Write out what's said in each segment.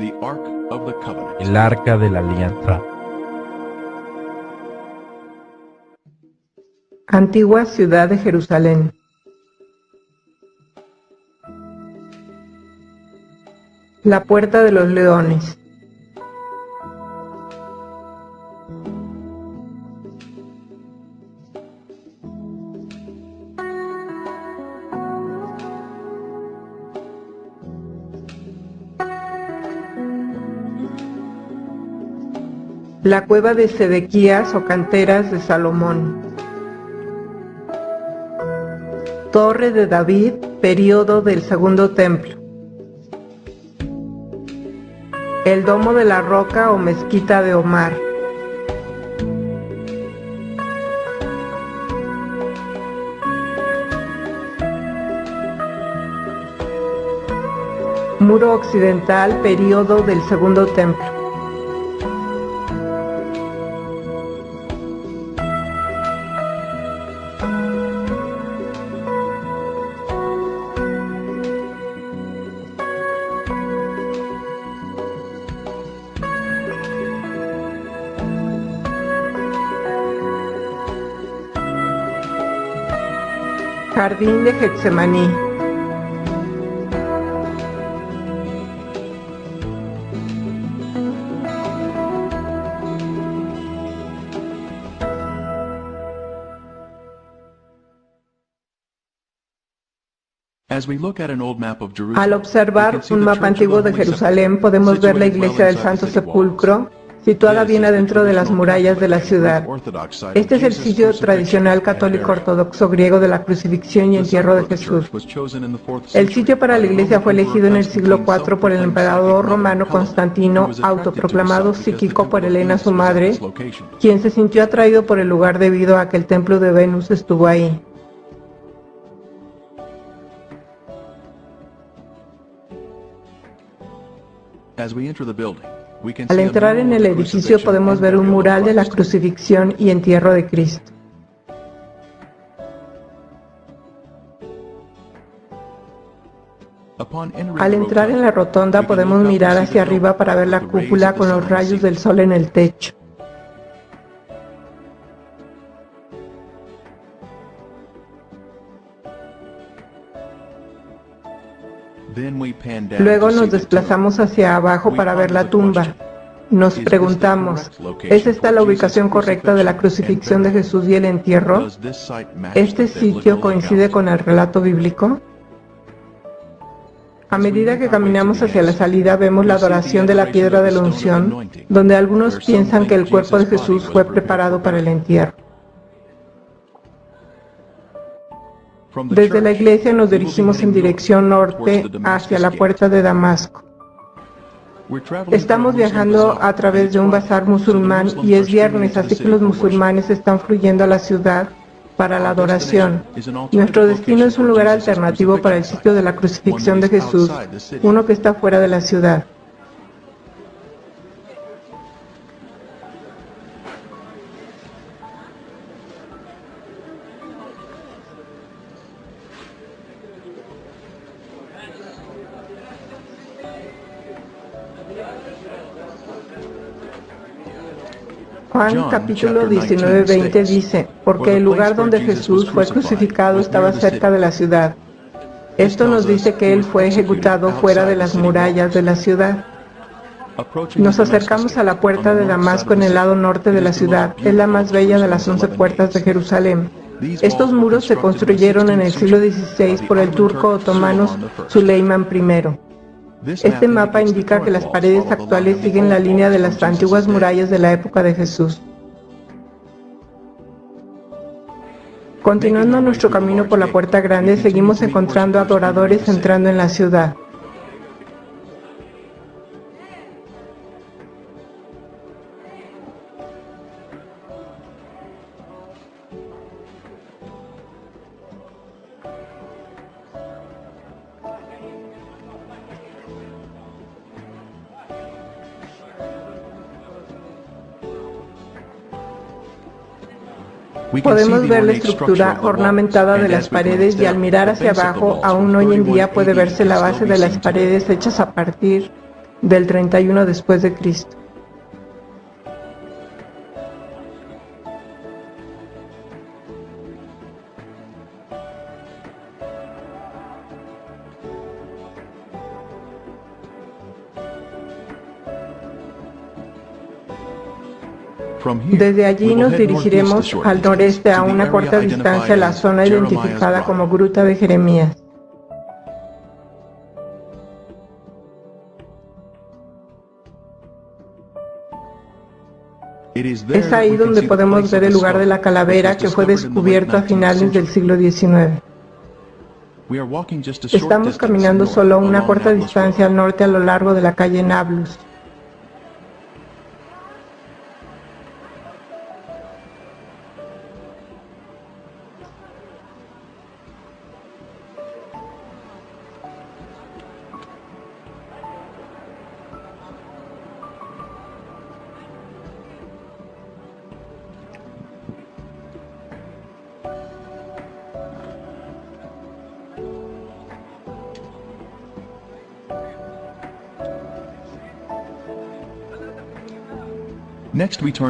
El Arca de la Alianza. Antigua ciudad de Jerusalén. La puerta de los leones. La cueva de Sedequías o canteras de Salomón. Torre de David, período del Segundo Templo. El domo de la roca o mezquita de Omar. Muro occidental, período del Segundo Templo. Jardín de Getsemaní. Al observar un mapa antiguo de Jerusalén, podemos ver la iglesia del Santo Sepulcro, situada bien adentro de las murallas de la ciudad. Este es el sitio tradicional católico ortodoxo griego de la crucifixión y entierro de Jesús. El sitio para la iglesia fue elegido en el siglo IV por el emperador romano Constantino, autoproclamado psíquico por Helena, su madre, quien se sintió atraído por el lugar debido a que el templo de Venus estuvo ahí. Al entrar en el edificio podemos ver un mural de la crucifixión y entierro de Cristo. Al entrar en la rotonda podemos mirar hacia arriba para ver la cúpula con los rayos del sol en el techo. Luego nos desplazamos hacia abajo para ver la tumba. Nos preguntamos, ¿es esta la ubicación correcta de la crucifixión de Jesús y el entierro? ¿Este sitio coincide con el relato bíblico? A medida que caminamos hacia la salida vemos la adoración de la piedra de la unción, donde algunos piensan que el cuerpo de Jesús fue preparado para el entierro. Desde la iglesia nos dirigimos en dirección norte hacia la puerta de Damasco. Estamos viajando a través de un bazar musulmán y es viernes, así que los musulmanes están fluyendo a la ciudad para la adoración. Nuestro destino es un lugar alternativo para el sitio de la crucifixión de Jesús, uno que está fuera de la ciudad. Juan capítulo 19:20 dice, porque el lugar donde Jesús fue crucificado estaba cerca de la ciudad. Esto nos dice que Él fue ejecutado fuera de las murallas de la ciudad. Nos acercamos a la puerta de Damasco en el lado norte de la ciudad. Es la más bella de las 11 puertas de Jerusalén. Estos muros se construyeron en el siglo XVI por el turco otomano Süleyman I. Este mapa indica que las paredes actuales siguen la línea de las antiguas murallas de la época de Jesús. Continuando nuestro camino por la puerta grande, seguimos encontrando adoradores entrando en la ciudad. Podemos ver la estructura ornamentada de las paredes y al mirar hacia abajo, aún hoy en día puede verse la base de las paredes hechas a partir del 31 después de Cristo. Desde allí nos dirigiremos al noreste a una corta distancia a la zona identificada como Gruta de Jeremías. Es ahí donde podemos ver el lugar de la calavera que fue descubierto a finales del siglo XIX. Estamos caminando solo a una corta distancia al norte a lo largo de la calle Nablus.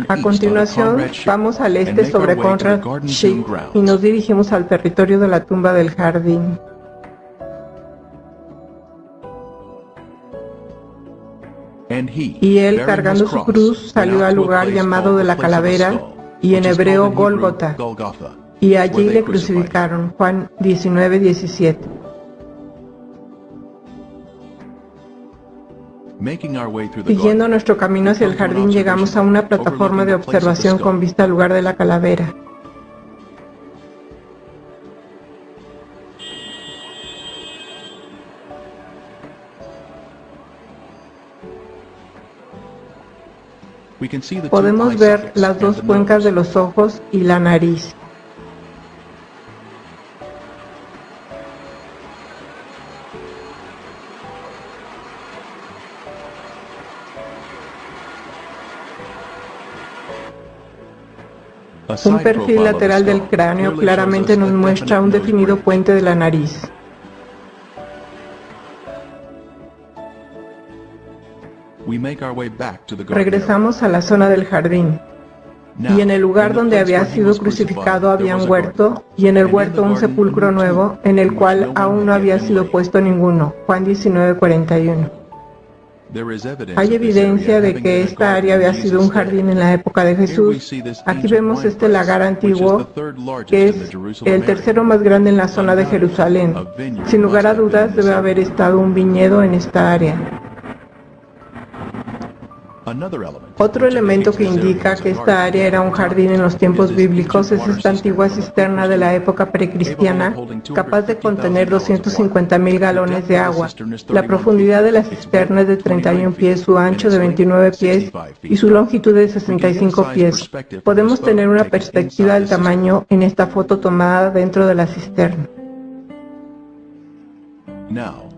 A continuación, vamos al este sobre Conrad Schick y nos dirigimos al territorio de la tumba del jardín. Y él, cargando su cruz, salió al lugar llamado de la calavera, y en hebreo Gólgota, y allí le crucificaron. Juan 19:17. Siguiendo nuestro camino hacia el jardín, llegamos a una plataforma de observación con vista al lugar de la calavera. Podemos ver las dos cuencas de los ojos y la nariz. Un perfil lateral del cráneo claramente nos muestra un definido puente de la nariz. Regresamos a la zona del jardín, y en el lugar donde había sido crucificado había un huerto, y en el huerto un sepulcro nuevo, en el cual aún no había sido puesto ninguno. Juan 19:41. Hay evidencia de que esta área había sido un jardín en la época de Jesús. Aquí vemos este lagar antiguo, que es el tercero más grande en la zona de Jerusalén. Sin lugar a dudas, debe haber estado un viñedo en esta área. Otro elemento que indica que esta área era un jardín en los tiempos bíblicos es esta antigua cisterna de la época precristiana, capaz de contener 250,000 galones de agua. La profundidad de la cisterna es de 31 pies, su ancho de 29 pies y su longitud de 65 pies. Podemos tener una perspectiva del tamaño en esta foto tomada dentro de la cisterna.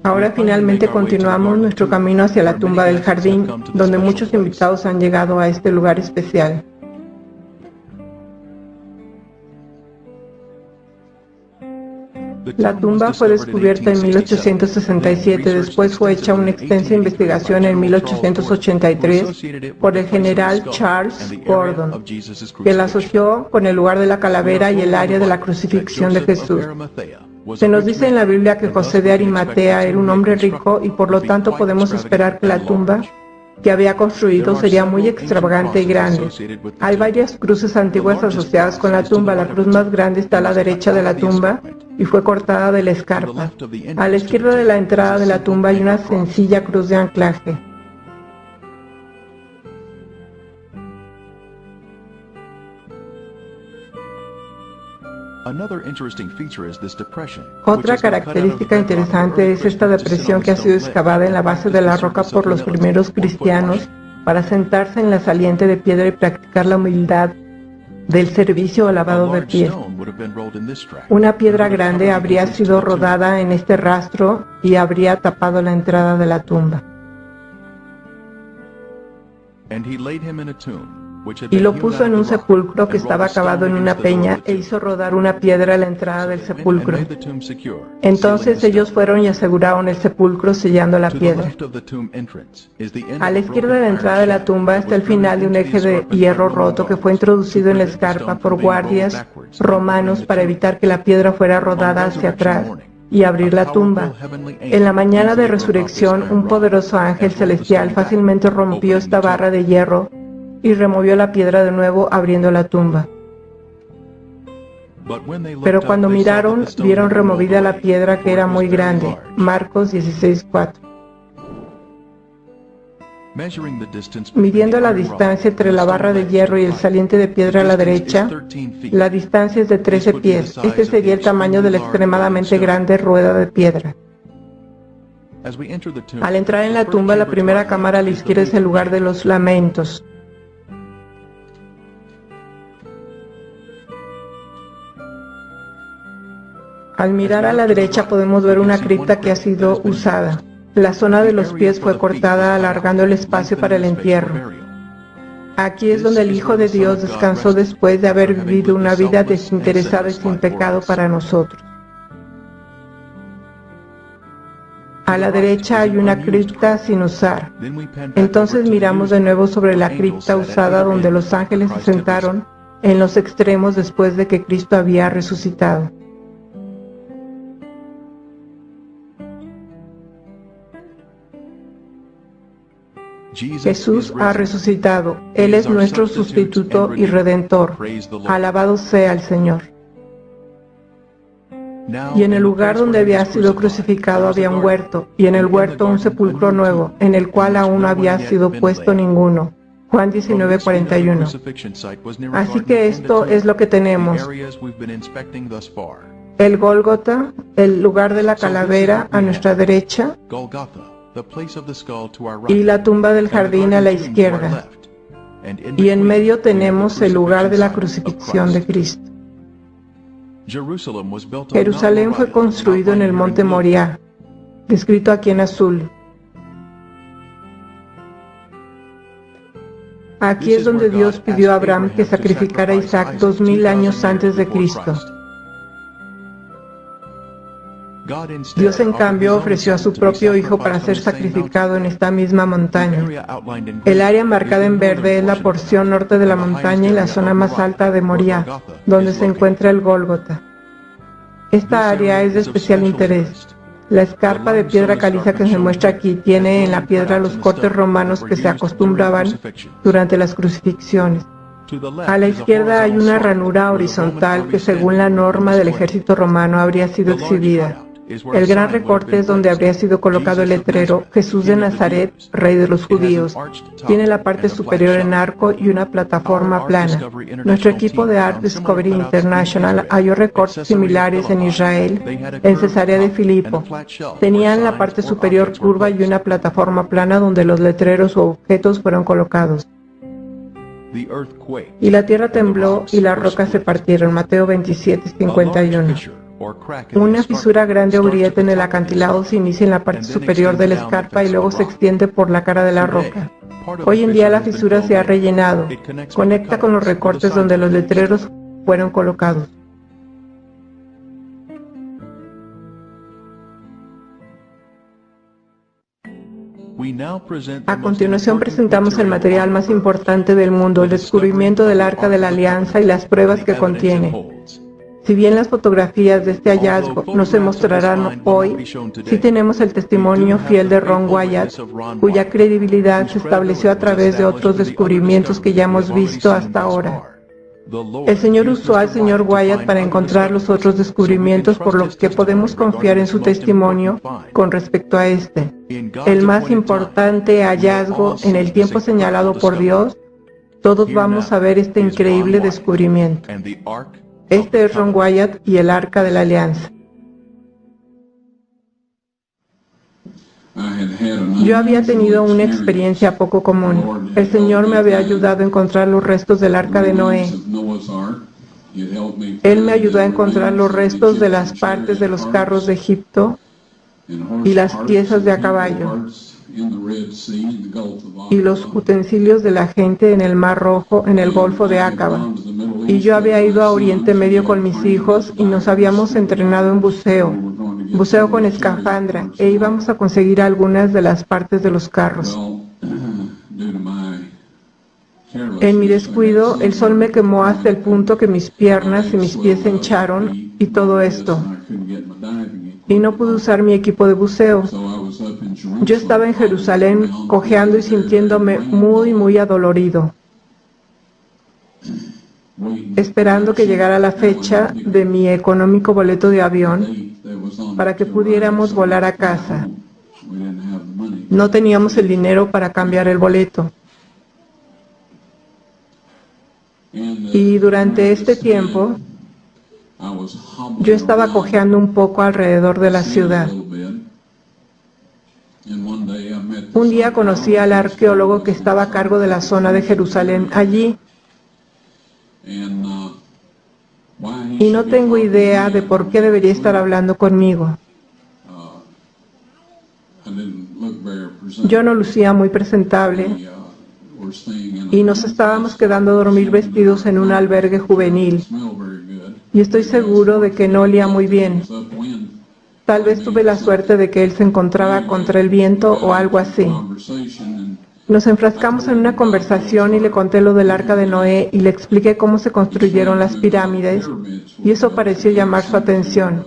Ahora finalmente continuamos nuestro camino hacia la tumba del jardín, donde muchos invitados han llegado a este lugar especial. La tumba fue descubierta en 1867, después fue hecha una extensa investigación en 1883 por el general Charles Gordon, que la asoció con el lugar de la calavera y el área de la crucifixión de Jesús. Se nos dice en la Biblia que José de Arimatea era un hombre rico y por lo tanto podemos esperar que la tumba que había construido sería muy extravagante y grande. Hay varias cruces antiguas asociadas con la tumba. La cruz más grande está a la derecha de la tumba y fue cortada de la escarpa. A la izquierda de la entrada de la tumba hay una sencilla cruz de anclaje. Otra característica interesante es esta depresión que ha sido excavada en la base de la roca por los primeros cristianos para sentarse en la saliente de piedra y practicar la humildad del servicio o lavado de pies. Una piedra grande habría sido rodada en este rastro y habría tapado la entrada de la tumba. y lo puso en un sepulcro que estaba cavado en una peña, e hizo rodar una piedra a la entrada del sepulcro. Entonces ellos fueron y aseguraron el sepulcro sellando la piedra. A la izquierda de la entrada de la tumba está el final de un eje de hierro roto que fue introducido en la escarpa por guardias romanos para evitar que la piedra fuera rodada hacia atrás y abrir la tumba. En la mañana de resurrección, un poderoso ángel celestial fácilmente rompió esta barra de hierro y removió la piedra de nuevo, abriendo la tumba. Pero cuando miraron, vieron removida la piedra, que era muy grande. Marcos 16:4. Midiendo la distancia entre la barra de hierro y el saliente de piedra a la derecha, la distancia es de 13 pies. Este sería el tamaño de la extremadamente grande rueda de piedra. Al entrar en la tumba, la primera cámara a la izquierda es el lugar de los lamentos. Al mirar a la derecha podemos ver una cripta que ha sido usada. La zona de los pies fue cortada, alargando el espacio para el entierro. Aquí es donde el Hijo de Dios descansó después de haber vivido una vida desinteresada y sin pecado para nosotros. A la derecha hay una cripta sin usar. Entonces miramos de nuevo sobre la cripta usada, donde los ángeles se sentaron en los extremos después de que Cristo había resucitado. Jesús ha resucitado. Él es nuestro sustituto y redentor. Alabado sea el Señor. Y en el lugar donde había sido crucificado había un huerto, y en el huerto un sepulcro nuevo, en el cual aún no había sido puesto ninguno. Juan 19:41. Así que esto es lo que tenemos: el Gólgota, el lugar de la calavera a nuestra derecha, y la tumba del jardín a la izquierda. Y en medio tenemos el lugar de la crucifixión de Cristo. Jerusalén fue construido en el monte Moriah, descrito aquí en azul. Aquí es donde Dios pidió a Abraham que sacrificara a Isaac 2000 años antes de Cristo. Dios, en cambio, ofreció a su propio Hijo para ser sacrificado en esta misma montaña. El área marcada en verde es la porción norte de la montaña y la zona más alta de Moriah, donde se encuentra el Gólgota. Esta área es de especial interés. La escarpa de piedra caliza que se muestra aquí tiene en la piedra los cortes romanos que se acostumbraban durante las crucifixiones. A la izquierda hay una ranura horizontal que, según la norma del ejército romano, habría sido exhibida. El gran recorte es donde habría sido colocado el letrero "Jesús de Nazaret, Rey de los Judíos". Tiene la parte superior en arco y una plataforma plana. Nuestro equipo de Art Discovery International halló recortes similares en Israel, en Cesarea de Filipo. Tenían la parte superior curva y una plataforma plana donde los letreros o objetos fueron colocados. Y la tierra tembló y las rocas se partieron. Mateo 27:51. Una fisura grande o grieta en el acantilado se inicia en la parte superior de la escarpa y luego se extiende por la cara de la roca. Hoy en día la fisura se ha rellenado. Conecta con los recortes donde los letreros fueron colocados. A continuación presentamos el material más importante del mundo, el descubrimiento del Arca de la Alianza y las pruebas que contiene. Si bien las fotografías de este hallazgo no se mostrarán hoy, sí tenemos el testimonio fiel de Ron Wyatt, cuya credibilidad se estableció a través de otros descubrimientos que ya hemos visto hasta ahora. El Señor usó al Sr. Wyatt para encontrar los otros descubrimientos, por lo que podemos confiar en su testimonio con respecto a este, el más importante hallazgo en el tiempo señalado por Dios. Todos vamos a ver este increíble descubrimiento. Este es Ron Wyatt y el Arca de la Alianza. Yo había tenido una experiencia poco común. El Señor me había ayudado a encontrar los restos del Arca de Noé. Él me ayudó a encontrar los restos de las partes de los carros de Egipto y las piezas de a caballo. y los utensilios de la gente en el Mar Rojo, en el Golfo de Áqaba. Y yo había ido a Oriente Medio con mis hijos y nos habíamos entrenado en buceo con escafandra, e íbamos a conseguir algunas de las partes de los carros. En mi descuido, el sol me quemó hasta el punto que mis piernas y mis pies se hincharon y todo esto. Y no pude usar mi equipo de buceo. Yo estaba en Jerusalén cojeando y sintiéndome muy adolorido, esperando que llegara la fecha de mi económico boleto de avión para que pudiéramos volar a casa. No teníamos el dinero para cambiar el boleto. Y durante este tiempo, yo estaba cojeando un poco alrededor de la ciudad. Un día conocí al arqueólogo que estaba a cargo de la zona de Jerusalén allí. Y no tengo idea de por qué debería estar hablando conmigo. Yo no lucía muy presentable y nos estábamos quedando a dormir vestidos en un albergue juvenil. Y estoy seguro de que no olía muy bien. Tal vez tuve la suerte de que él se encontraba contra el viento o algo así. Nos enfrascamos en una conversación y le conté lo del Arca de Noé y le expliqué cómo se construyeron las pirámides, y eso pareció llamar su atención.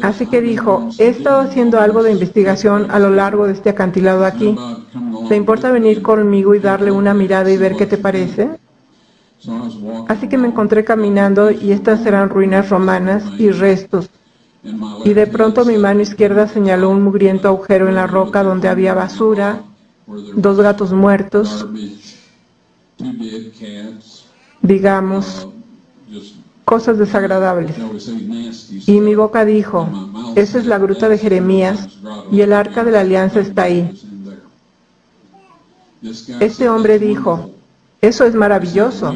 Así que dijo: he estado haciendo algo de investigación a lo largo de este acantilado aquí. ¿Te importa venir conmigo y darle una mirada y ver qué te parece? Así que me encontré caminando y estas eran ruinas romanas y restos. Y de pronto mi mano izquierda señaló un mugriento agujero en la roca donde había basura, 2 gatos muertos, digamos, cosas desagradables. Y mi boca dijo: esa es la gruta de Jeremías y el Arca de la Alianza está ahí. Este hombre dijo: eso es maravilloso.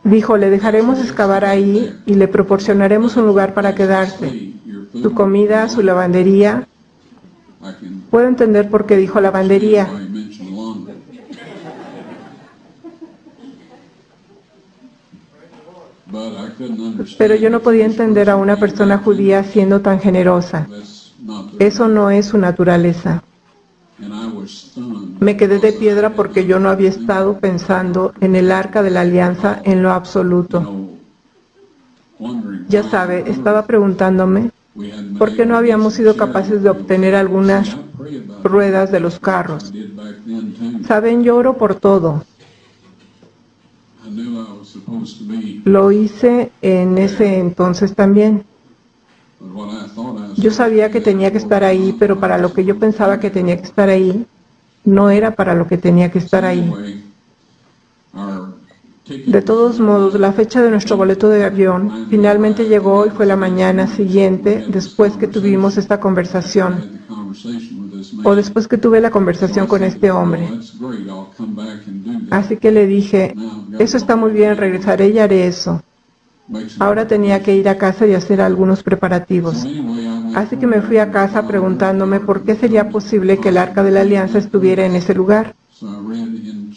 Dijo: le dejaremos excavar ahí y le proporcionaremos un lugar para quedarse, su comida, su lavandería. Puedo entender por qué dijo lavandería. Pero yo no podía entender a una persona judía siendo tan generosa. Eso no es su naturaleza. Me quedé de piedra porque yo no había estado pensando en el Arca de la Alianza en lo absoluto. Ya sabe, estaba preguntándome por qué no habíamos sido capaces de obtener algunas ruedas de los carros. Saben, yo oro por todo. Lo hice en ese entonces también. Yo sabía que tenía que estar ahí, pero para lo que yo pensaba que tenía que estar ahí, no era para lo que tenía que estar ahí. De todos modos, la fecha de nuestro boleto de avión finalmente llegó y fue la mañana siguiente, después que tuvimos esta conversación, o después que tuve la conversación con este hombre. Así que le dije: eso está muy bien, regresaré y haré eso. Ahora tenía que ir a casa y hacer algunos preparativos. Así que me fui a casa preguntándome por qué sería posible que el Arca de la Alianza estuviera en ese lugar.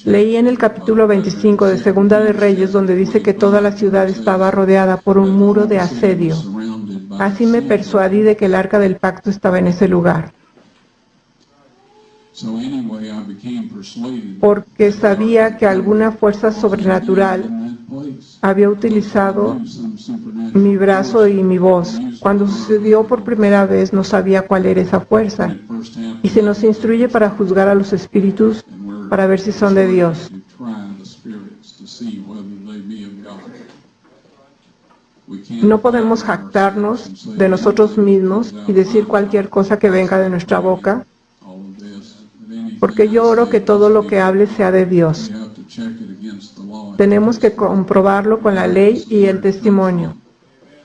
Leí en el capítulo 25 de Segunda de Reyes, donde dice que toda la ciudad estaba rodeada por un muro de asedio. Así me persuadí de que el Arca del Pacto estaba en ese lugar. Porque sabía que alguna fuerza sobrenatural había utilizado mi brazo y mi voz. Cuando sucedió por primera vez, no sabía cuál era esa fuerza. Y se nos instruye para juzgar a los espíritus, para ver si son de Dios. No podemos jactarnos de nosotros mismos y decir cualquier cosa que venga de nuestra boca, porque yo oro que todo lo que hable sea de Dios. Tenemos que comprobarlo con la ley y el testimonio,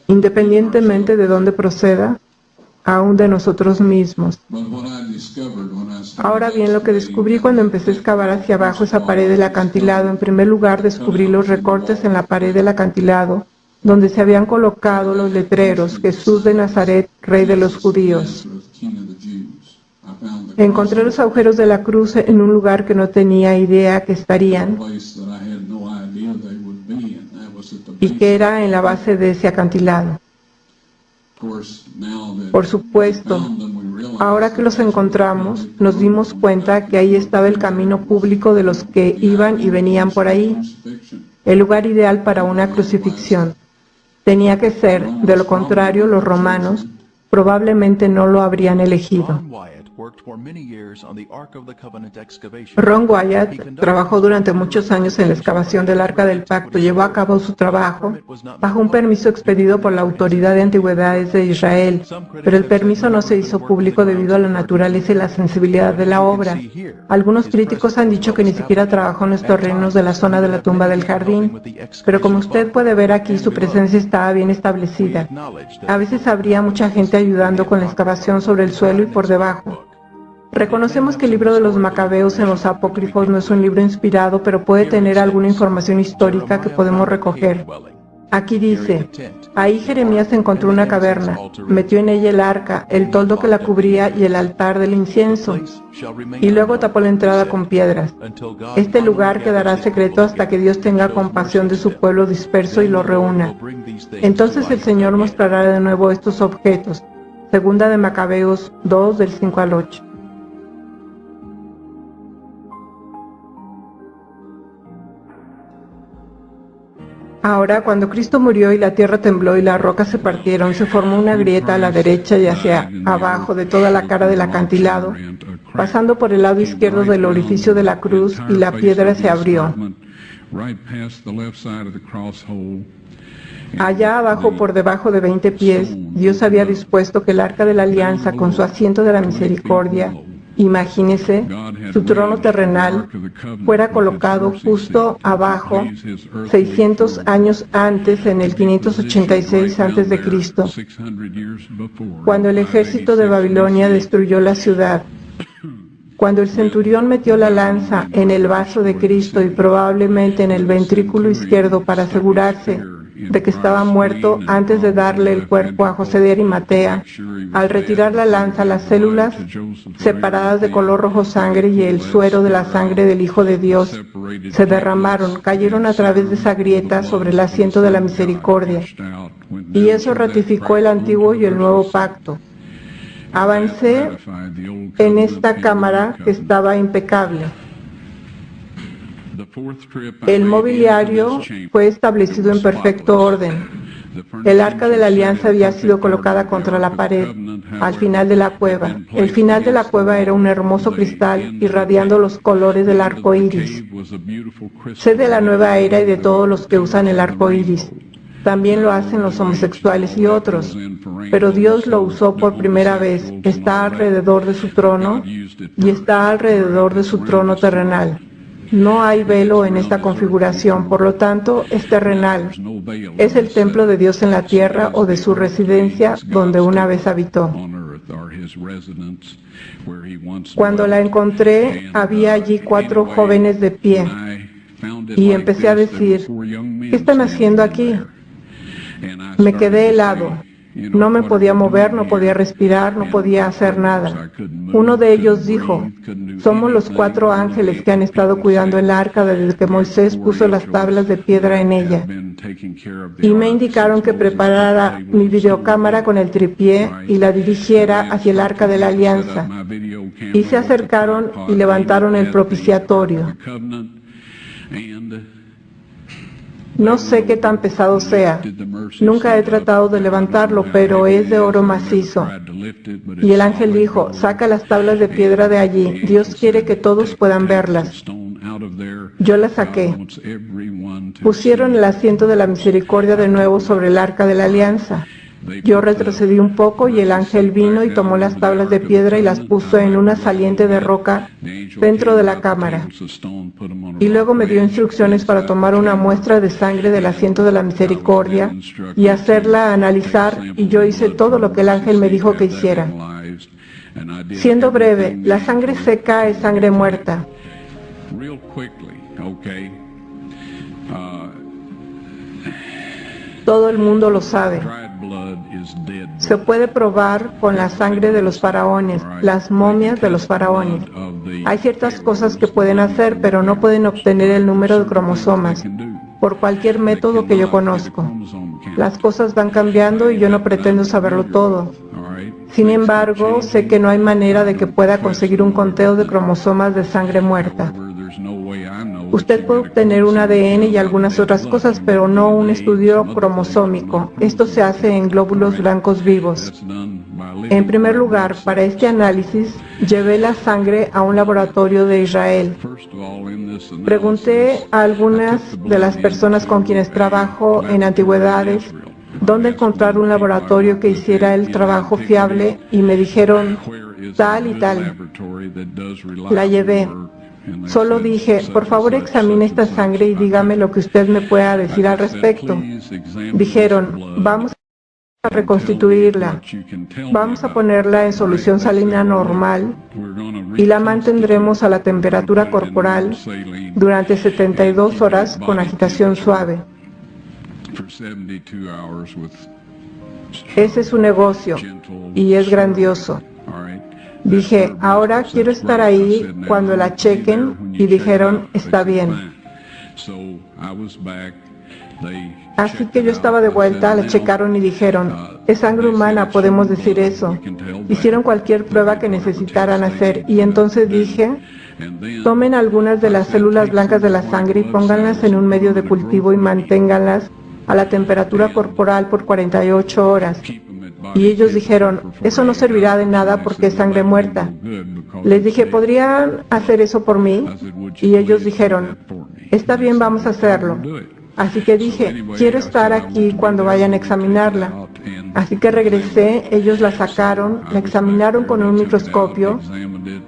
independientemente de dónde proceda, aún de nosotros mismos. Ahora bien, lo que descubrí cuando empecé a excavar hacia abajo esa pared del acantilado, en primer lugar descubrí los recortes en la pared del acantilado, donde se habían colocado los letreros: Jesús de Nazaret, Rey de los Judíos. Encontré los agujeros de la cruz en un lugar que no tenía idea que estarían y que era en la base de ese acantilado. Por supuesto, ahora que los encontramos, nos dimos cuenta que ahí estaba el camino público de los que iban y venían por ahí, el lugar ideal para una crucifixión. Tenía que ser, de lo contrario, los romanos probablemente no lo habrían elegido. Ron Wyatt trabajó durante muchos años en la excavación del Arca del Pacto. Llevó a cabo su trabajo bajo un permiso expedido por la Autoridad de Antigüedades de Israel, pero el permiso no se hizo público debido a la naturaleza y la sensibilidad de la obra. Algunos críticos han dicho que ni siquiera trabajó en los terrenos de la zona de la tumba del jardín, pero como usted puede ver aquí, su presencia estaba bien establecida. A veces habría mucha gente ayudando con la excavación sobre el suelo y por debajo. Reconocemos que el libro de los Macabeos en los Apócrifos no es un libro inspirado, pero puede tener alguna información histórica que podemos recoger. Aquí dice, ahí Jeremías encontró una caverna, metió en ella el arca, el toldo que la cubría y el altar del incienso, y luego tapó la entrada con piedras. Este lugar quedará secreto hasta que Dios tenga compasión de su pueblo disperso y lo reúna. Entonces el Señor mostrará de nuevo estos objetos. Segunda de Macabeos 2, del 5 al 8. Ahora, cuando Cristo murió y la tierra tembló y las rocas se partieron, se formó una grieta a la derecha y hacia abajo de toda la cara del acantilado, pasando por el lado izquierdo del orificio de la cruz, y la piedra se abrió. Allá abajo, por debajo de 20 pies, Dios había dispuesto que el Arca de la Alianza, con su asiento de la misericordia, imagínese, su trono terrenal, fuera colocado justo abajo, 600 años antes, en el 586 a.C., cuando el ejército de Babilonia destruyó la ciudad. Cuando el centurión metió la lanza en el vaso de Cristo y probablemente en el ventrículo izquierdo para asegurarse de que estaba muerto antes de darle el cuerpo a José de Arimatea, al retirar la lanza, las células separadas de color rojo sangre y el suero de la sangre del Hijo de Dios se derramaron, cayeron a través de esa grieta sobre el asiento de la misericordia, y eso ratificó el antiguo y el nuevo pacto. Avancé en esta cámara que estaba impecable. El mobiliario fue establecido en perfecto orden. El Arca de la Alianza había sido colocada contra la pared, al final de la cueva. El final de la cueva era un hermoso cristal irradiando los colores del arco iris. Sé de la nueva era y de todos los que usan el arco iris. También lo hacen los homosexuales y otros, pero Dios lo usó por primera vez. Está alrededor de su trono y está alrededor de su trono terrenal. No hay velo en esta configuración, por lo tanto, es terrenal. Es el templo de Dios en la tierra o de su residencia donde una vez habitó. Cuando la encontré, había allí 4 jóvenes de pie y empecé a decir, ¿qué están haciendo aquí? Me quedé helado. No me podía mover, no podía respirar, no podía hacer nada. Uno de ellos dijo, somos los 4 ángeles que han estado cuidando el arca desde que Moisés puso las tablas de piedra en ella. Y me indicaron que preparara mi videocámara con el tripié y la dirigiera hacia el arca de la alianza. Y se acercaron y levantaron el propiciatorio. No sé qué tan pesado sea. Nunca he tratado de levantarlo, pero es de oro macizo. Y el ángel dijo, saca las tablas de piedra de allí. Dios quiere que todos puedan verlas. Yo las saqué. Pusieron el asiento de la misericordia de nuevo sobre el arca de la alianza. Yo retrocedí un poco y el ángel vino y tomó las tablas de piedra y las puso en una saliente de roca dentro de la cámara. Y luego me dio instrucciones para tomar una muestra de sangre del asiento de la misericordia y hacerla analizar, y yo hice todo lo que el ángel me dijo que hiciera. Siendo breve, la sangre seca es sangre muerta. Todo el mundo lo sabe. Se puede probar con la sangre de los faraones, las momias de los faraones. Hay ciertas cosas que pueden hacer, pero no pueden obtener el número de cromosomas por cualquier método que yo conozco. Las cosas van cambiando y yo no pretendo saberlo todo. Sin embargo, sé que no hay manera de que pueda conseguir un conteo de cromosomas de sangre muerta. Usted puede obtener un ADN y algunas otras cosas, pero no un estudio cromosómico. Esto se hace en glóbulos blancos vivos. En primer lugar, para este análisis, llevé la sangre a un laboratorio de Israel. Pregunté a algunas de las personas con quienes trabajo en antigüedades dónde encontrar un laboratorio que hiciera el trabajo fiable y me dijeron tal y tal. La llevé. Solo dije, por favor examine esta sangre y dígame lo que usted me pueda decir al respecto. Dijeron, vamos a reconstituirla, vamos a ponerla en solución salina normal y la mantendremos a la temperatura corporal durante 72 horas con agitación suave. Ese es su negocio y es grandioso. Dije, ahora quiero estar ahí cuando la chequen y dijeron, está bien. Así que yo estaba de vuelta, la checaron y dijeron, es sangre humana, podemos decir eso. Hicieron cualquier prueba que necesitaran hacer y entonces dije, tomen algunas de las células blancas de la sangre y pónganlas en un medio de cultivo y manténganlas a la temperatura corporal por 48 horas. Y ellos dijeron, eso no servirá de nada porque es sangre muerta. Les dije, ¿podrían hacer eso por mí? Y ellos dijeron, está bien, vamos a hacerlo. Así que dije, quiero estar aquí cuando vayan a examinarla. Así que regresé, ellos la sacaron, la examinaron con un microscopio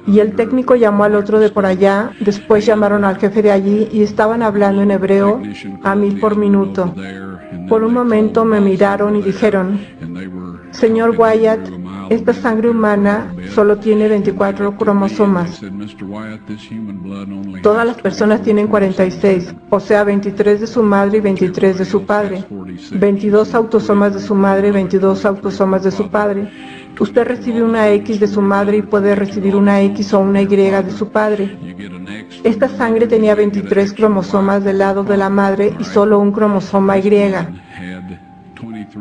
y el técnico llamó al otro de por allá, después llamaron al jefe de allí y estaban hablando en hebreo a 1000 por minuto. Por un momento me miraron y dijeron, señor Wyatt, esta sangre humana solo tiene 24 cromosomas. Todas las personas tienen 46, o sea, 23 de su madre y 23 de su padre. 22 autosomas de su madre y 22 autosomas de su padre. Usted recibe una X de su madre y puede recibir una X o una Y de su padre. Esta sangre tenía 23 cromosomas del lado de la madre y solo un cromosoma Y.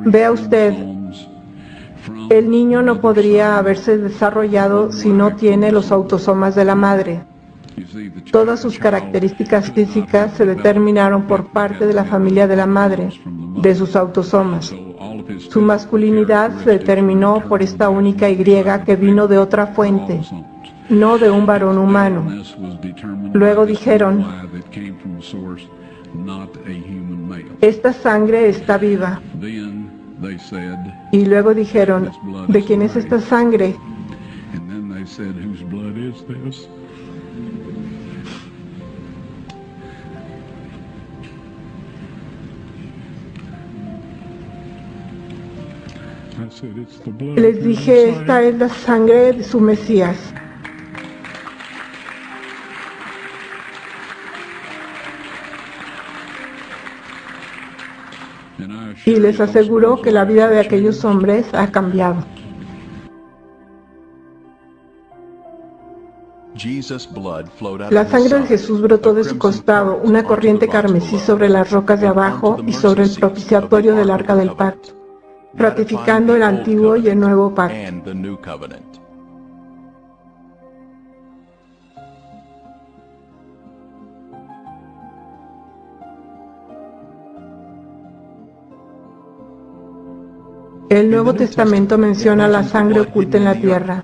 Vea usted, el niño no podría haberse desarrollado si no tiene los autosomas de la madre. Todas sus características físicas se determinaron por parte de la familia de la madre, de sus autosomas. Su masculinidad se determinó por esta única Y que vino de otra fuente, no de un varón humano. Luego dijeron, esta sangre está viva. Y luego dijeron, ¿de quién es esta sangre? Les dije, esta es la sangre de su Mesías. Y les aseguro que la vida de aquellos hombres ha cambiado. La sangre de Jesús brotó de su costado, una corriente carmesí sobre las rocas de abajo y sobre el propiciatorio del Arca del Pacto, ratificando el antiguo y el nuevo pacto. El Nuevo Testamento menciona la sangre oculta en la tierra.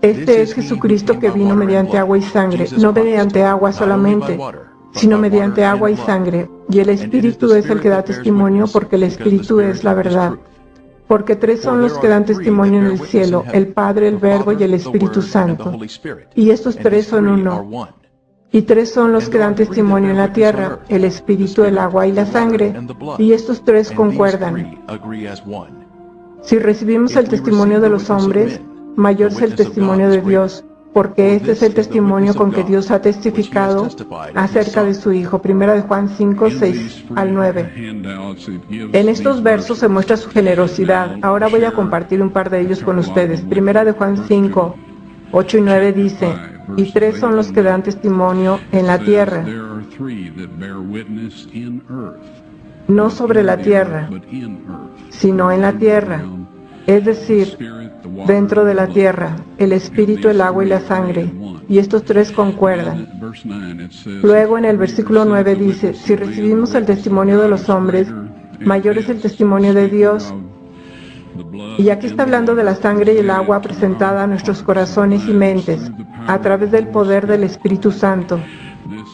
Este es Jesucristo que vino mediante agua y sangre, no mediante agua solamente, sino mediante agua y sangre. Y el Espíritu es el que da testimonio, porque el Espíritu es la verdad. Porque tres son los que dan testimonio en el cielo, el Padre, el Verbo y el Espíritu Santo. Y estos tres son uno. Y tres son los que dan testimonio en la tierra, el Espíritu, el agua y la sangre. Y estos tres concuerdan. Si recibimos el testimonio de los hombres, mayor es el testimonio de Dios, porque este es el testimonio con que Dios ha testificado acerca de su Hijo. Primera de Juan 5, 6 al 9. En estos versos se muestra su generosidad. Ahora voy a compartir un par de ellos con ustedes. Primera de Juan 5, 8 y 9 dice: y tres son los que dan testimonio en la tierra, no sobre la tierra, sino en la tierra, es decir, dentro de la tierra, el espíritu, el agua y la sangre, y estos tres concuerdan. Luego en el versículo 9 dice: si recibimos el testimonio de los hombres, mayor es el testimonio de Dios. Y aquí está hablando de la sangre y el agua presentada a nuestros corazones y mentes a través del poder del Espíritu Santo.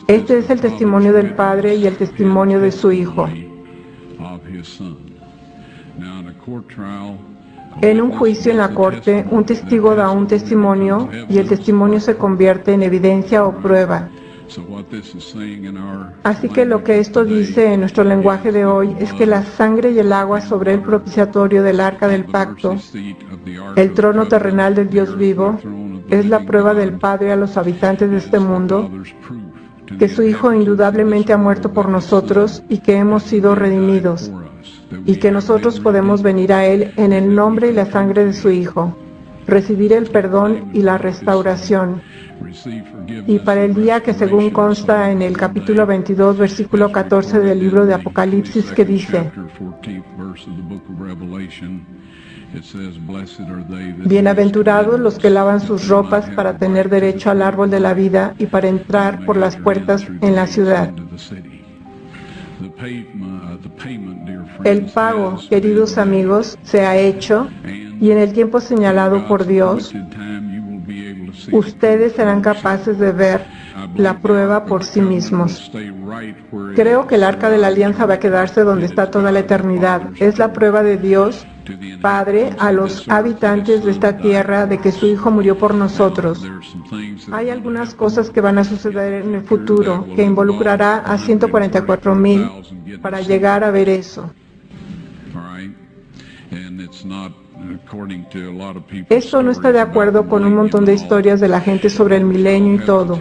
Este es el testimonio del Padre y el testimonio de su Hijo. En un juicio en la corte, un testigo da un testimonio y el testimonio se convierte en evidencia o prueba. Así que lo que esto dice en nuestro lenguaje de hoy es que la sangre y el agua sobre el propiciatorio del arca del pacto, el trono terrenal del Dios vivo, es la prueba del Padre a los habitantes de este mundo que su Hijo indudablemente ha muerto por nosotros y que hemos sido redimidos, y que nosotros podemos venir a Él en el nombre y la sangre de su Hijo, recibir el perdón y la restauración. Y para el día que, según consta en el capítulo 22, versículo 14 del libro de Apocalipsis, que dice: bienaventurados los que lavan sus ropas para tener derecho al árbol de la vida y para entrar por las puertas en la ciudad. El pago, queridos amigos, se ha hecho, y en el tiempo señalado por Dios, ustedes serán capaces de ver la prueba por sí mismos. Creo que el Arca de la Alianza va a quedarse donde está toda la eternidad. Es la prueba de Dios Padre a los habitantes de esta tierra de que su Hijo murió por nosotros. Hay algunas cosas que van a suceder en el futuro que involucrará a 144,000 para llegar a ver eso. Esto no está de acuerdo con un montón de historias de la gente sobre el milenio y todo.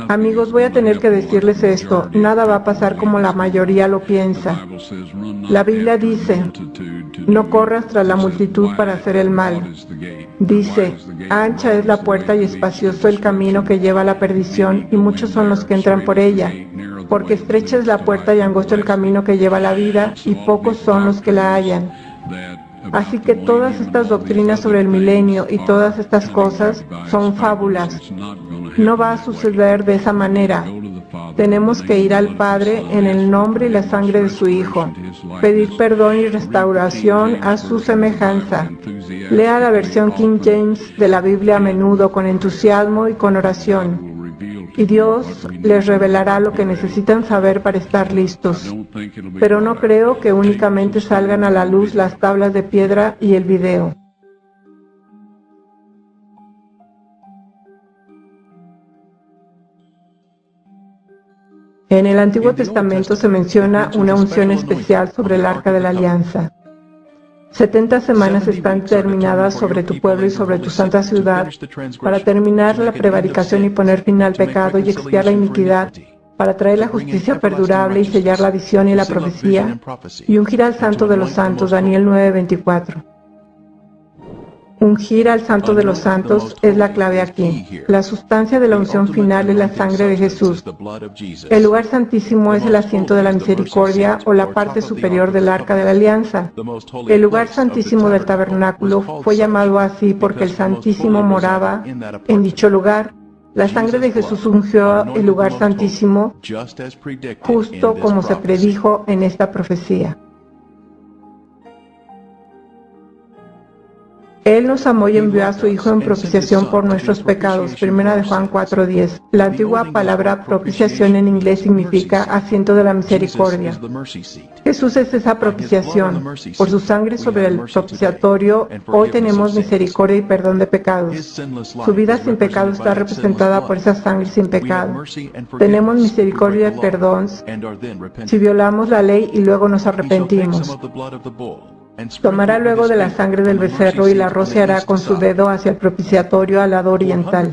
Amigos, voy a tener que decirles esto: nada va a pasar como la mayoría lo piensa. La Biblia dice: no corras tras la multitud para hacer el mal. Dice: ancha es la puerta y espacioso el camino que lleva a la perdición, y muchos son los que entran por ella. Porque estrecha es la puerta y angosto el camino que lleva a la vida, y pocos son los que la hallan. Así que todas estas doctrinas sobre el milenio y todas estas cosas son fábulas. No va a suceder de esa manera. Tenemos que ir al Padre en el nombre y la sangre de su Hijo, pedir perdón y restauración a su semejanza. Lea la versión King James de la Biblia a menudo con entusiasmo y con oración. Y Dios les revelará lo que necesitan saber para estar listos. Pero no creo que únicamente salgan a la luz las tablas de piedra y el video. En el Antiguo Testamento se menciona una unción especial sobre el Arca de la Alianza. 70 semanas están terminadas sobre tu pueblo y sobre tu santa ciudad para terminar la prevaricación y poner fin al pecado y expiar la iniquidad, para traer la justicia perdurable y sellar la visión y la profecía, y ungir al Santo de los Santos. Daniel 9:24. Ungir al Santo de los Santos es la clave aquí. La sustancia de la unción final es la sangre de Jesús. El lugar santísimo es el asiento de la misericordia o la parte superior del Arca de la Alianza. El lugar santísimo del tabernáculo fue llamado así porque el Santísimo moraba en dicho lugar. La sangre de Jesús ungió el lugar santísimo, justo como se predijo en esta profecía. Él nos amó y envió a su Hijo en propiciación por nuestros pecados. Primera de Juan 4:10. La antigua palabra propiciación en inglés significa asiento de la misericordia. Jesús es esa propiciación. Por su sangre sobre el propiciatorio, hoy tenemos misericordia y perdón de pecados. Su vida sin pecado está representada por esa sangre sin pecado. Tenemos misericordia y perdón si violamos la ley y luego nos arrepentimos. Tomará luego de la sangre del becerro y la rociará con su dedo hacia el propiciatorio al lado oriental.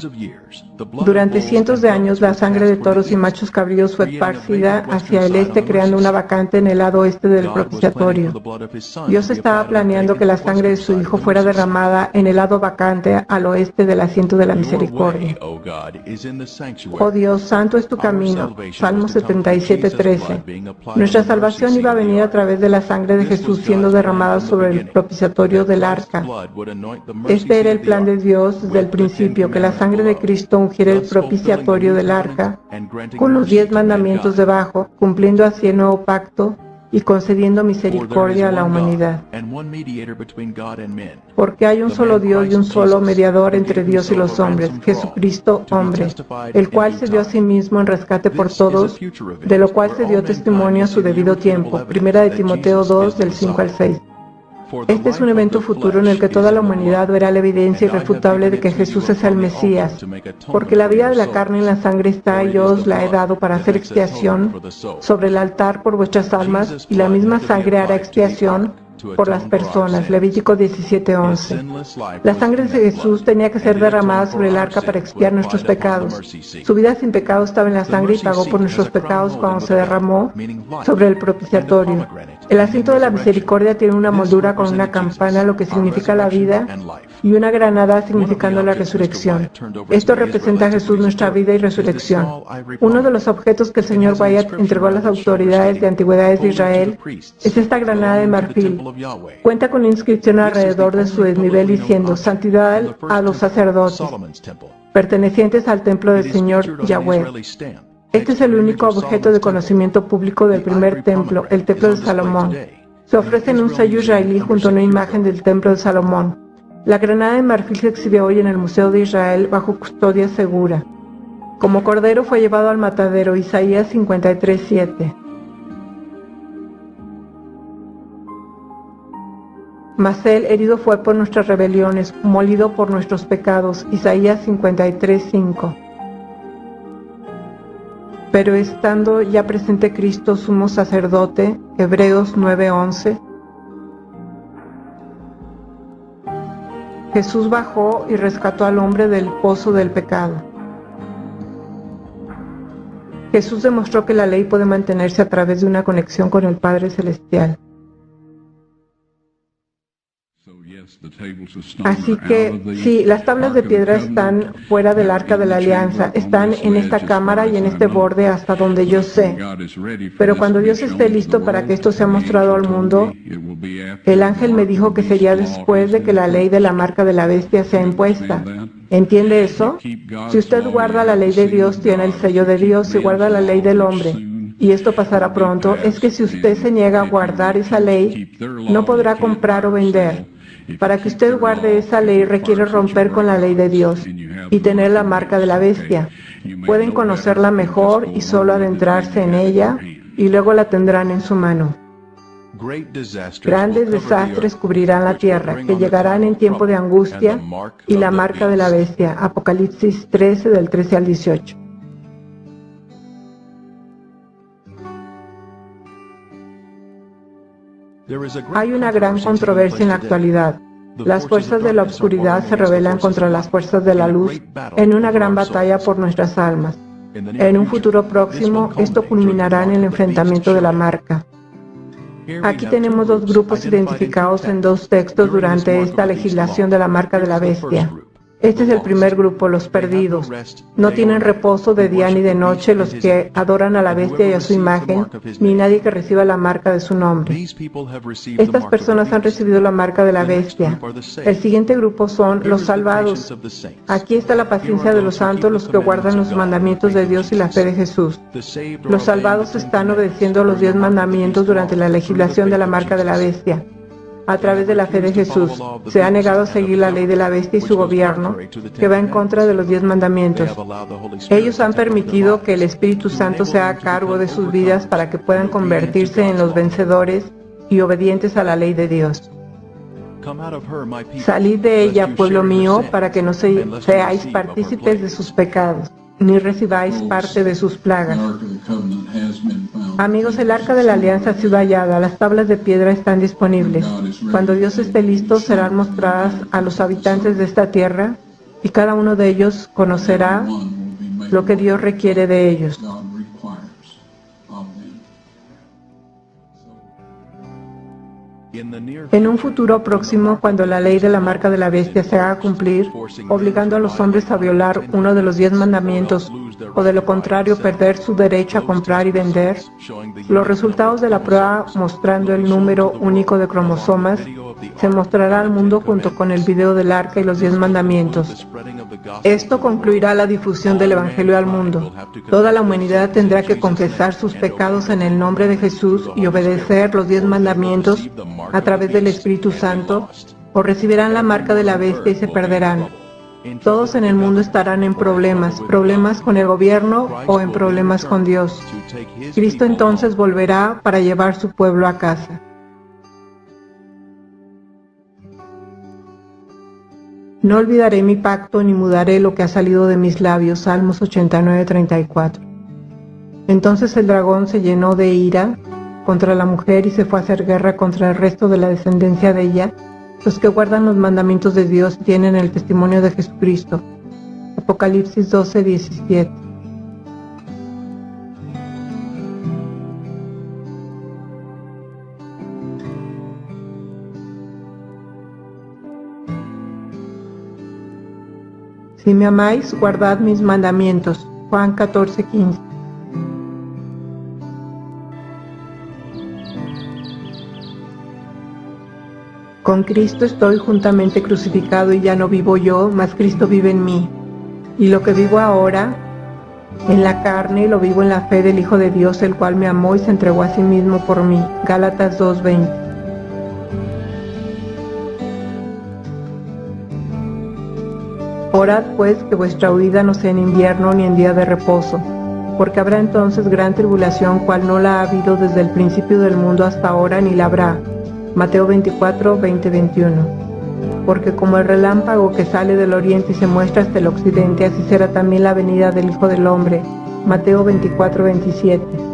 Durante cientos de años, la sangre de toros y machos cabríos fue esparcida hacia el este, creando una vacante en el lado oeste del propiciatorio. Dios estaba planeando que la sangre de su Hijo fuera derramada en el lado vacante al oeste del asiento de la misericordia. Oh Dios, santo es tu camino. Salmo 77:13. Nuestra salvación iba a venir a través de la sangre de Jesús siendo derramada sobre el propiciatorio del arca. Este era el plan de Dios desde el principio, que la sangre de Cristo ungiera el propiciatorio del arca con los 10 mandamientos debajo, cumpliendo así el nuevo pacto y concediendo misericordia a la humanidad. Porque hay un solo Dios y un solo mediador entre Dios y los hombres, Jesucristo, hombre, el cual se dio a sí mismo en rescate por todos, de lo cual se dio testimonio a su debido tiempo. Primera de Timoteo 2, del 5 al 6. Este es un evento futuro en el que toda la humanidad verá la evidencia irrefutable de que Jesús es el Mesías, porque la vida de la carne y la sangre está y yo os la he dado para hacer expiación sobre el altar por vuestras almas, y la misma sangre hará expiación por las personas. Levítico 17:11. La sangre de Jesús tenía que ser derramada sobre el arca para expiar nuestros pecados. Su vida sin pecado estaba en la sangre y pagó por nuestros pecados cuando se derramó sobre el propiciatorio. El asiento de la misericordia tiene una moldura con una campana, lo que significa la vida, y una granada significando la resurrección. Esto representa a Jesús, nuestra vida y resurrección. Uno de los objetos que el Señor Wyatt entregó a las autoridades de antigüedades de Israel es esta granada de marfil. Cuenta con una inscripción alrededor de su desnivel diciendo: Santidad a los sacerdotes, pertenecientes al templo del Señor Yahweh. Este es el único objeto de conocimiento público del primer templo, el templo de Salomón. Se ofrece en un sello israelí junto a una imagen del templo de Salomón. La granada de marfil se exhibe hoy en el Museo de Israel bajo custodia segura. Como cordero fue llevado al matadero, Isaías 53:7. Mas él herido fue por nuestras rebeliones, molido por nuestros pecados, Isaías 53:5. Pero estando ya presente Cristo sumo sacerdote, Hebreos 9:11, Jesús bajó y rescató al hombre del pozo del pecado. Jesús demostró que la ley puede mantenerse a través de una conexión con el Padre Celestial. Así que, sí, las tablas de piedra están fuera del arca de la alianza, están en esta cámara y en este borde hasta donde yo sé. Pero cuando Dios esté listo para que esto sea mostrado al mundo, el ángel me dijo que sería después de que la ley de la marca de la bestia sea impuesta. ¿Entiende eso? Si usted guarda la ley de Dios, tiene el sello de Dios. Si guarda la ley del hombre, y esto pasará pronto, es que si usted se niega a guardar esa ley, no podrá comprar o vender. Para que usted guarde esa ley requiere romper con la ley de Dios y tener la marca de la bestia. Pueden conocerla mejor y solo adentrarse en ella y luego la tendrán en su mano. Grandes desastres cubrirán la tierra, que llegarán en tiempo de angustia, y la marca de la bestia. Apocalipsis 13, del 13 al 18. Hay una gran controversia en la actualidad. Las fuerzas de la oscuridad se rebelan contra las fuerzas de la luz en una gran batalla por nuestras almas. En un futuro próximo, esto culminará en el enfrentamiento de la marca. Aquí tenemos dos grupos identificados en dos textos durante esta legislación de la marca de la bestia. Este es el primer grupo, los perdidos. No tienen reposo de día ni de noche los que adoran a la bestia y a su imagen, ni nadie que reciba la marca de su nombre. Estas personas han recibido la marca de la bestia. El siguiente grupo son los salvados. Aquí está la paciencia de los santos, los que guardan los mandamientos de Dios y la fe de Jesús. Los salvados están obedeciendo los 10 mandamientos durante la legislación de la marca de la bestia. A través de la fe de Jesús, se ha negado a seguir la ley de la bestia y su gobierno, que va en contra de los 10 mandamientos. Ellos han permitido que el Espíritu Santo sea a cargo de sus vidas para que puedan convertirse en los vencedores y obedientes a la ley de Dios. Salid de ella, pueblo mío, para que no seáis partícipes de sus pecados, ni recibáis parte de sus plagas. Amigos, el arca de la alianza ha sido hallada, las tablas de piedra están disponibles. Cuando Dios esté listo, serán mostradas a los habitantes de esta tierra y cada uno de ellos conocerá lo que Dios requiere de ellos. En un futuro próximo, cuando la ley de la marca de la bestia se haga cumplir, obligando a los hombres a violar uno de los 10 mandamientos, o de lo contrario perder su derecho a comprar y vender, los resultados de la prueba mostrando el número único de cromosomas se mostrará al mundo junto con el video del arca y los 10 mandamientos. Esto concluirá la difusión del Evangelio al mundo. Toda la humanidad tendrá que confesar sus pecados en el nombre de Jesús y obedecer los 10 mandamientos a través del Espíritu Santo, o recibirán la marca de la bestia y se perderán. Todos en el mundo estarán en problemas con el gobierno o en problemas con Dios. Cristo entonces volverá para llevar su pueblo a casa. No olvidaré mi pacto ni mudaré lo que ha salido de mis labios. Salmos 89:34. Entonces el dragón se llenó de ira contra la mujer y se fue a hacer guerra contra el resto de la descendencia de ella, los que guardan los mandamientos de Dios y tienen el testimonio de Jesucristo. Apocalipsis 12:17. Si me amáis, guardad mis mandamientos. Juan 14:15. Con Cristo estoy juntamente crucificado y ya no vivo yo, mas Cristo vive en mí. Y lo que vivo ahora en la carne, lo vivo en la fe del Hijo de Dios, el cual me amó y se entregó a sí mismo por mí. Gálatas 2:20. Orad pues que vuestra huida no sea en invierno ni en día de reposo, porque habrá entonces gran tribulación, cual no la ha habido desde el principio del mundo hasta ahora, ni la habrá. Mateo 24:20-21. Porque como el relámpago que sale del oriente y se muestra hasta el occidente, así será también la venida del Hijo del Hombre. Mateo 24:27.